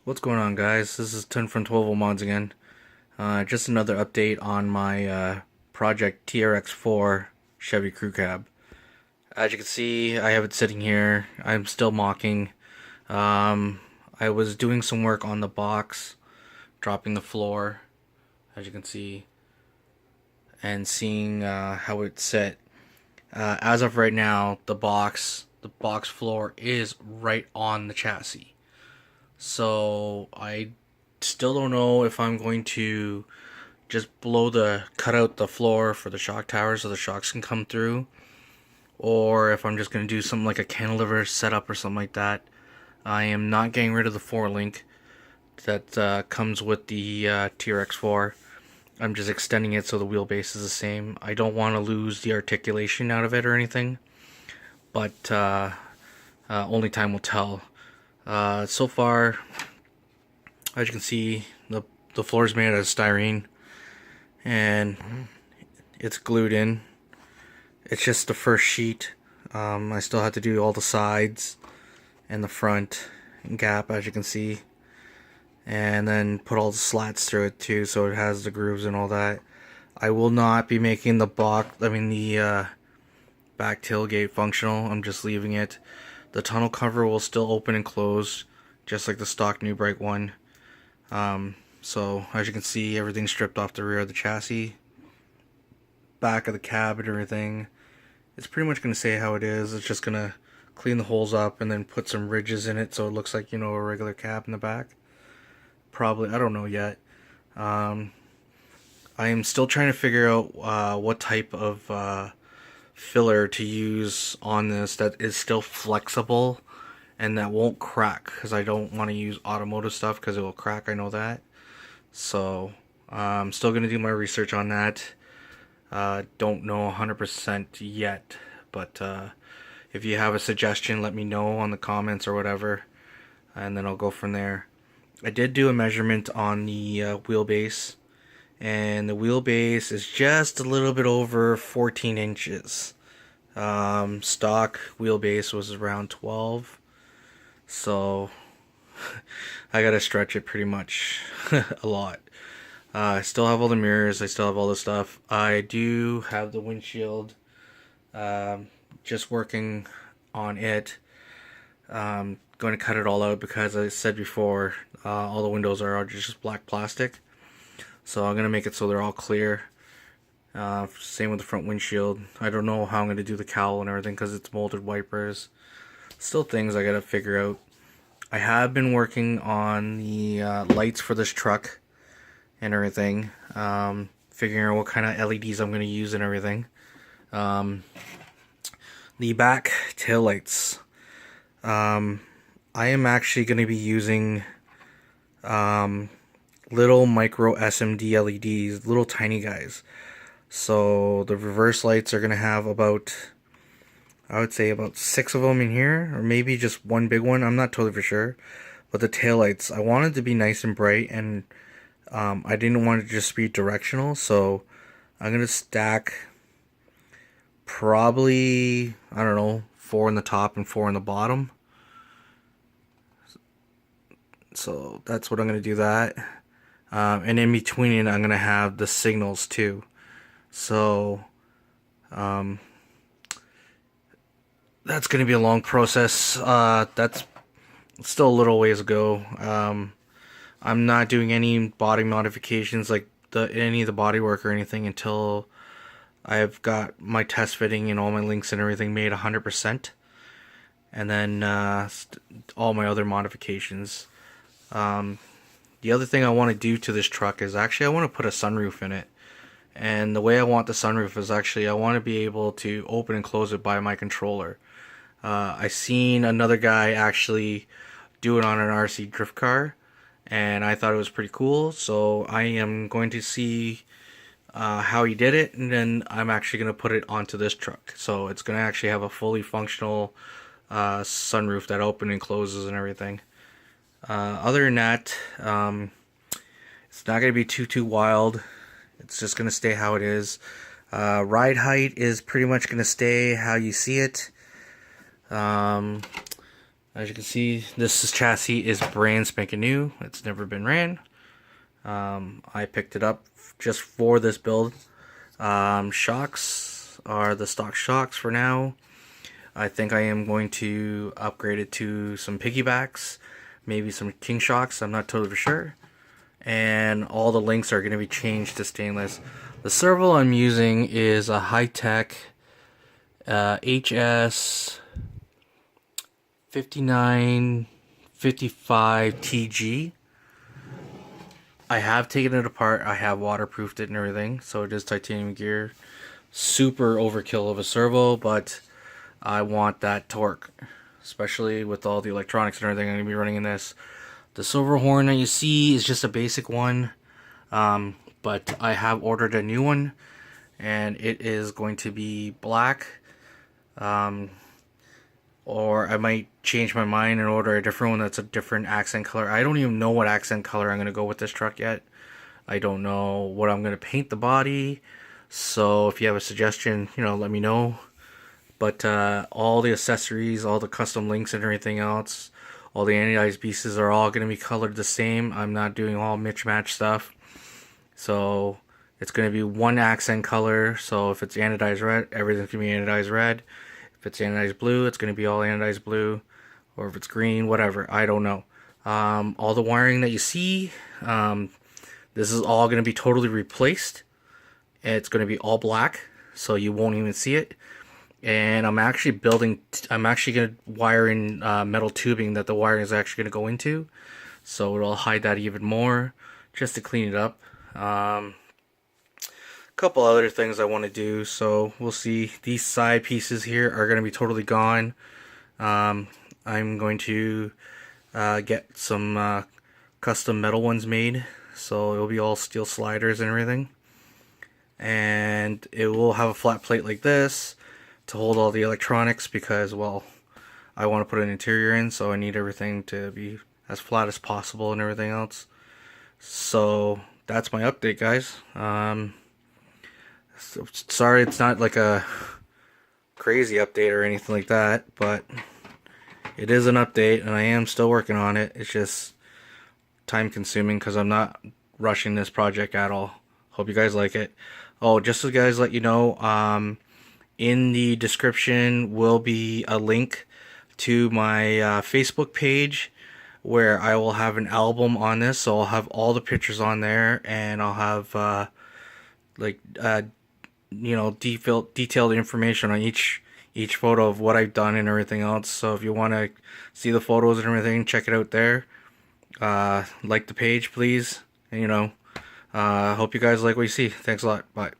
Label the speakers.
Speaker 1: What's going on, guys? This is 10 from 12 Mods again. Just another update on my project trx4 Chevy Crew Cab. As you can see, I have it sitting here. I'm still mocking. Um, I was doing some work on the box, dropping the floor, as you can see, and seeing how it's set. As of right now, the box floor is right on the chassis. So I still don't know if I'm going to just cut out the floor for the shock tower so the shocks can come through, or if I'm just going to do something like a cantilever setup or something like that. I am not getting rid of the 4 link that comes with the TRX4. I'm just extending it so the wheelbase is the same. I don't want to lose the articulation out of it or anything, but only time will tell. So far, as you can see, the floor is made out of styrene, and it's glued in. It's just the first sheet. I still have to do all the sides and the front gap, as you can see, and then put all the slats through it too, so it has the grooves and all that. I will not be making the back tailgate functional. I'm just leaving it. The tunnel cover will still open and close, just like the stock New Bright one. So as you can see, everything's stripped off the rear of the chassis, back of the cab and everything. It's pretty much going to stay how it is. It's just going to clean the holes up and then put some ridges in it so it looks like, a regular cab in the back. Probably, I don't know yet. I am still trying to figure out what type of filler to use on this that is still flexible and that won't crack, because I don't want to use automotive stuff because it will crack, I know that. So I'm still going to do my research on that. Don't know 100% yet, but if you have a suggestion, let me know on the comments or whatever, and then I'll go from there. I did do a measurement on the wheelbase, and the wheelbase is just a little bit over 14 inches. Stock wheelbase was around 12, so I gotta stretch it pretty much a lot. I still have all the mirrors, I still have all the stuff. I do have the windshield, just working on it. Going to cut it all out because, as I said before, all the windows are just black plastic. So I'm going to make it so they're all clear. Same with the front windshield. I don't know how I'm going to do the cowl and everything because it's molded wipers. Still things I got to figure out. I have been working on the lights for this truck and everything. Figuring out what kind of LEDs I'm going to use and everything. The back tail lights. I am actually going to be using little micro SMD LEDs, little tiny guys. So the reverse lights are going to have about, I would say about 6 of them in here, or maybe just one big one. I'm not totally for sure. But the tail lights, I wanted to be nice and bright, and I didn't want it to just be directional. So I'm going to stack probably, I don't know, 4 in the top and 4 in the bottom. So that's what I'm going to do that. And in between it, I'm going to have the signals too. So that's going to be a long process. That's still a little ways to go. I'm not doing any body modifications like any of the body work or anything until I've got my test fitting and all my links and everything made 100%. And then all my other modifications. The other thing I want to do to this truck is actually I want to put a sunroof in it. And the way I want the sunroof is actually I want to be able to open and close it by my controller. I seen another guy actually do it on an RC drift car, and I thought it was pretty cool. So I am going to see how he did it, and then I'm actually going to put it onto this truck. So it's going to actually have a fully functional sunroof that opens and closes and everything. Other than that, it's not going to be too wild. It's just going to stay how it is. Ride height is pretty much going to stay how you see it. As you can see, this chassis is brand spanking new. It's never been ran. I picked it up just for this build. Shocks are the stock shocks for now. I think I am going to upgrade it to some piggybacks, maybe some king shocks. I'm not totally for sure. And all the links are going to be changed to stainless. The servo I'm using is a high-tech HS 5955 TG. I have taken it apart. I have waterproofed it and everything, so it is titanium gear. Super overkill of a servo, but I want that torque, especially with all the electronics and everything I'm going to be running in this. The silver horn that you see is just a basic one, but I have ordered a new one, and it is going to be black. Or I might change my mind and order a different one that's a different accent color. I don't even know what accent color I'm going to go with this truck yet. I don't know what I'm going to paint the body. So if you have a suggestion, let me know. But all the accessories, all the custom links and everything else, all the anodized pieces are all going to be colored the same. I'm not doing all mismatch stuff. So it's going to be one accent color. So if it's anodized red, everything's going to be anodized red. If it's anodized blue, it's going to be all anodized blue. Or if it's green, whatever. I don't know. All the wiring that you see, this is all going to be totally replaced. It's going to be all black, so you won't even see it. And I'm actually going to wire in metal tubing that the wiring is actually going to go into. So it'll hide that even more, just to clean it up. Couple other things I want to do, so we'll see. These side pieces here are going to be totally gone. I'm going to get some custom metal ones made, so it'll be all steel sliders and everything, and it will have a flat plate like this to hold all the electronics, because, well, I want to put an interior in, so I need everything to be as flat as possible and everything else. So that's my update, guys. So, sorry it's not like a crazy update or anything like that, but it is an update and I am still working on it. It's just time consuming because I'm not rushing this project at all. Hope you guys like it. Oh, just so you guys let you know, in the description will be a link to my Facebook page where I will have an album on this. So I'll have all the pictures on there, and I'll have detailed information on each photo of what I've done and everything else. So if you want to see the photos and everything, check it out there. Like the page, please. And hope you guys like what you see. Thanks a lot. Bye.